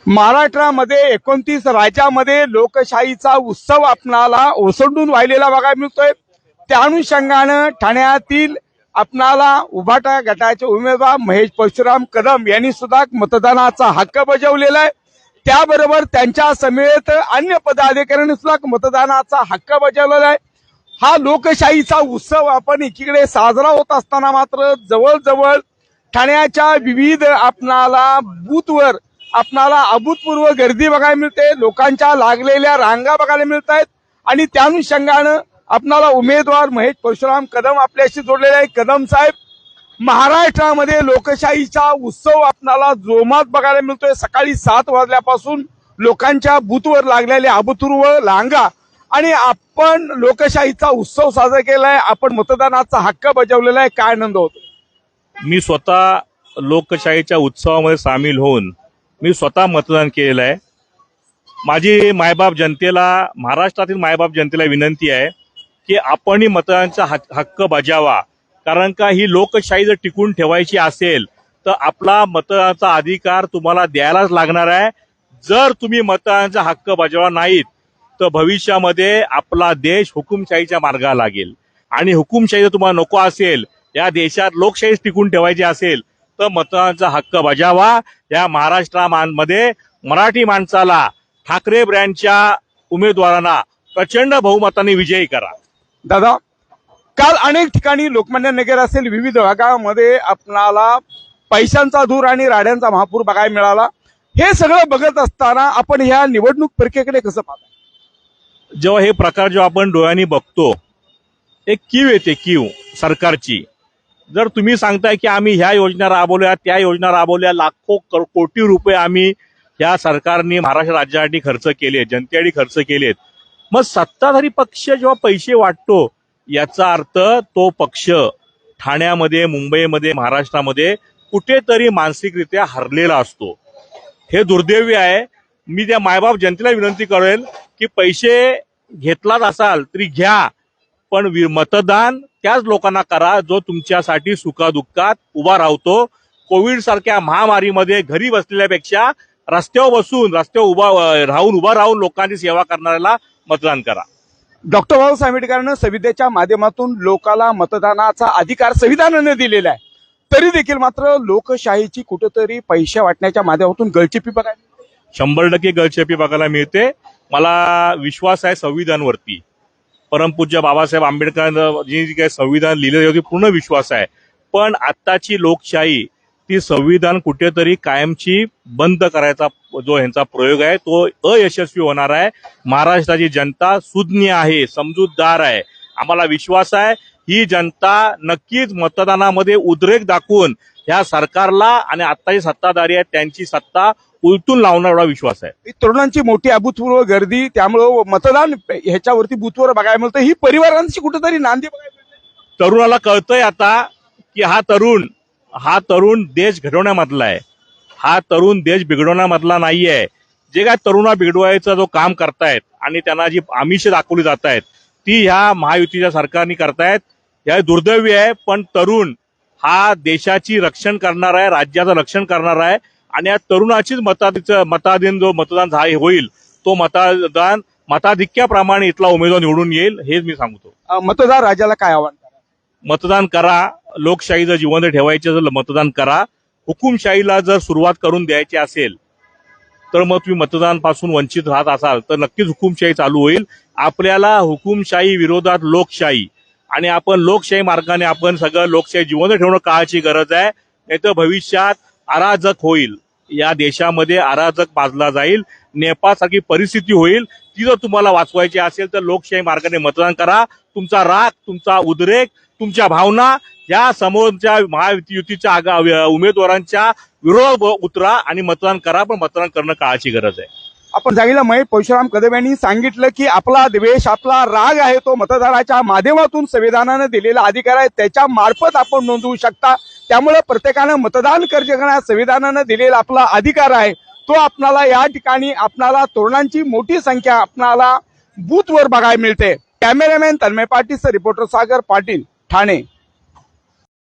महाराष्ट्रामध्ये 29 राज्यामध्ये लोकशाहीचा उत्सव आपणाला ओसंडून वाहिलेला बघायला मिळतोय। त्या अनुषंगानं ठाण्यातील आपणाला उभाटा गटाचे उमेदवार महेश परशुराम कदम यांनी सुद्धा मतदानाचा हक्क बजावलेला आहे। त्याबरोबर त्यांच्या समेत अन्य पदाधिकाऱ्यांनी सुद्धा मतदानाचा हक्क बजावलेला आहे। हा लोकशाहीचा उत्सव आपण एकीकडे साजरा होत असताना मात्र जवळजवळ ठाण्याच्या विविध आपणाला बूथवर आपणाला अभूतपूर्व गर्दी बघायला मिळते, लोकांच्या लागलेल्या रांगा बघायला मिळत आहेत आणि त्या अनुषंगानं आपणाला उमेदवार महेश परशुराम कदम आपल्याशी जोडलेले आहे। कदम साहेब, महाराष्ट्रामध्ये लोकशाहीचा उत्सव आपणाला जोमात बघायला मिळतोय। सकाळी 7 वाजल्यापासून लोकांच्या बूथवर लागलेल्या अभूतपूर्व रांगा आणि आपण लोकशाहीचा उत्सव साजरा केलाय, आपण मतदानाचा हक्क बजावलेला आहे, काय आनंद होतो? मी स्वतः लोकशाहीच्या उत्सवामध्ये सामील होऊन मी स्वतः मतदान केलेलं आहे। माझी मायबाप जनतेला, महाराष्ट्रातील मायबाप जनतेला विनंती आहे की आपणही मतदानाचा हक्क बजावा, कारण का ही लोकशाही जर टिकून ठेवायची असेल तर आपला मतदानाचा अधिकार तुम्हाला द्यायलाच लागणार आहे। जर तुम्ही मतदानाचा हक्क बजावला नाहीत तर भविष्यामध्ये आपला देश हुकुमशाहीच्या मार्गाला लागेल आणि हुकुमशाही जर तुम्हाला नको असेल, या देशात लोकशाही टिकून ठेवायची असेल तर मतदानाचा हक्क बजावा। या महाराष्ट्रामध्ये मराठी माणसाला ठाकरे ब्रँडच्या उमेदवारांना प्रचंड बहुमताने विजयी करा। दादा, काल अनेक ठिकाणी लोकमान्य नगर असेल, विविध भागामध्ये आपणाला पैशांचा धूर आणि राड्यांचा महापूर बघायला मिळाला। हे सगळं बघत असताना आपण ह्या निवडणूक प्रक्रियेकडे कसं पाहता? जेव्हा हे प्रकार जेव्हा आपण डोळ्यांनी बघतो, एक कीव येते, कीव सरकारची। जर तुम्ही सांगताय की आम्ही ह्या योजना राबवल्या, त्या योजना राबवल्या, लाखो कोटी रुपये आम्ही या सरकारने महाराष्ट्र राज्यासाठी खर्च केले, जनतेसाठी खर्च केलेत, मग सत्ताधारी पक्ष जेव्हा पैसे वाटतो याचा अर्थ तो पक्ष ठाण्यामध्ये, मुंबईमध्ये, महाराष्ट्रामध्ये कुठेतरी मानसिकरित्या हरलेला असतो। हे दुर्दैवी आहे। मी त्या मायबाप जनतेला विनंती करेल की पैसे घेतलाच असाल तरी घ्या, पण मतदान त्याच लोकांना करा जो तुमच्यासाठी सुखादुःखात उभा राहतो। कोविड सारख्या महामारीमध्ये घरी बसलेल्यापेक्षा रस्त्यावर उभा राहून लोकांची सेवा करणाऱ्याला मतदान करा। डॉक्टर बाबासाहेब आंबेडकरांना संविधानाच्या माध्यमातून लोकाला मतदानाचा अधिकार संविधानाने दिलेला आहे, तरी देखील मात्र लोकशाहीची कुठेतरी पैसे वाटण्याच्या माध्यमातून गळचेपी बघायला 100% गळचेपी बघायला मिळते। मला विश्वास आहे संविधानावरती, परमपूज्य बाबासाहेब आंबेडकरांनी जी काही संविधान लिहिलेलं होते पूर्ण विश्वास आहे, पण आत्ताची लोकशाही ती संविधान कुठेतरी कायमची बंद करायचा जो यांचा प्रयोग आहे तो अयशस्वी होणार आहे। महाराष्ट्राची जनता सुज्ञ आहे, समजूतदार आहे, आम्हाला विश्वास आहे ही जनता नक्कीच मतदानामध्ये उद्रेक दाखवून ह्या सरकारला आणि आत्ताची सत्ताधारी आहेत त्यांची सत्ता उलटून लावणार एवढा विश्वास आहे। तरुणांची मोठी अभूतपूर्व गर्दी, त्यामुळे मतदान ह्याच्यावरती बूथवर बघायला मिळतं, ही परिवारांची कुठेतरी नांदी बघायला मिळते। तरुणाला कळतंय आता की हा तरुण देश घडवण्यामधला आहे, हा तरुण देश बिघडवण्यामधला नाहीये। जे काय तरुणा बिघडवायचा जो काम करतायत आणि त्यांना जी आमिष दाखवली जात आहेत ती ह्या महायुतीच्या सरकारने करतायत, हे दुर्दैवी आहे। पण तरुण हा देशाची रक्षण करणार आहे, राज्याचं रक्षण करणार आहे आणि या तरुणाचीच मतदान होईल तो मताधिक्याप्रमाणे इथला उमेदवार निवडून येईल, हेच मी सांगतो। मतदार राजाला काय आव्हान? मतदान करा, लोकशाही जर जिवंत ठेवायची जर मतदान करा। हुकुमशाहीला जर सुरुवात करून द्यायची असेल तर मग तुम्ही मतदानापासून वंचित राहत असाल तर नक्कीच हुकुमशाही चालू होईल। आपल्याला हुकुमशाही विरोधात लोकशाही आणि आपण लोकशाही मार्गाने आपण सगळं लोकशाही जिवंत ठेवणं काळाची गरज आहे, नाहीतर भविष्यात अराजक होईल, या देशामध्ये अराजक माजला जाईल, नेपाळसारखी परिस्थिती होईल। ती जर तुम्हाला वाचवायची असेल तर लोकशाही मार्गाने मतदान करा। तुमचा राग, तुमचा उद्रेक, तुमच्या भावना या समोरच्या महायुतीच्या उमेदवारांच्या विरोधात उतरा आणि मतदान करा, पण मतदान करणं काळाची गरज आहे। आपण सांगितलं महेश परशुराम कदम यांनी सांगितलं की आपला द्वेष, आपला राग आहे तो मतदाराच्या माध्यमातून संविधानाने दिलेला अधिकार आहे, त्याच्या मार्फत आपण नोंदवू शकता। त्यामुळे प्रत्येकानं मतदान करण्याचा संविधानाने दिलेला आपला अधिकार आहे तो आपणाला या ठिकाणी आपणाला तरुणांची मोठी संख्या आपणाला बूथवर बघायला मिळते। Cameraman Tanmay Patil, reporter Sagar Patil, Thane.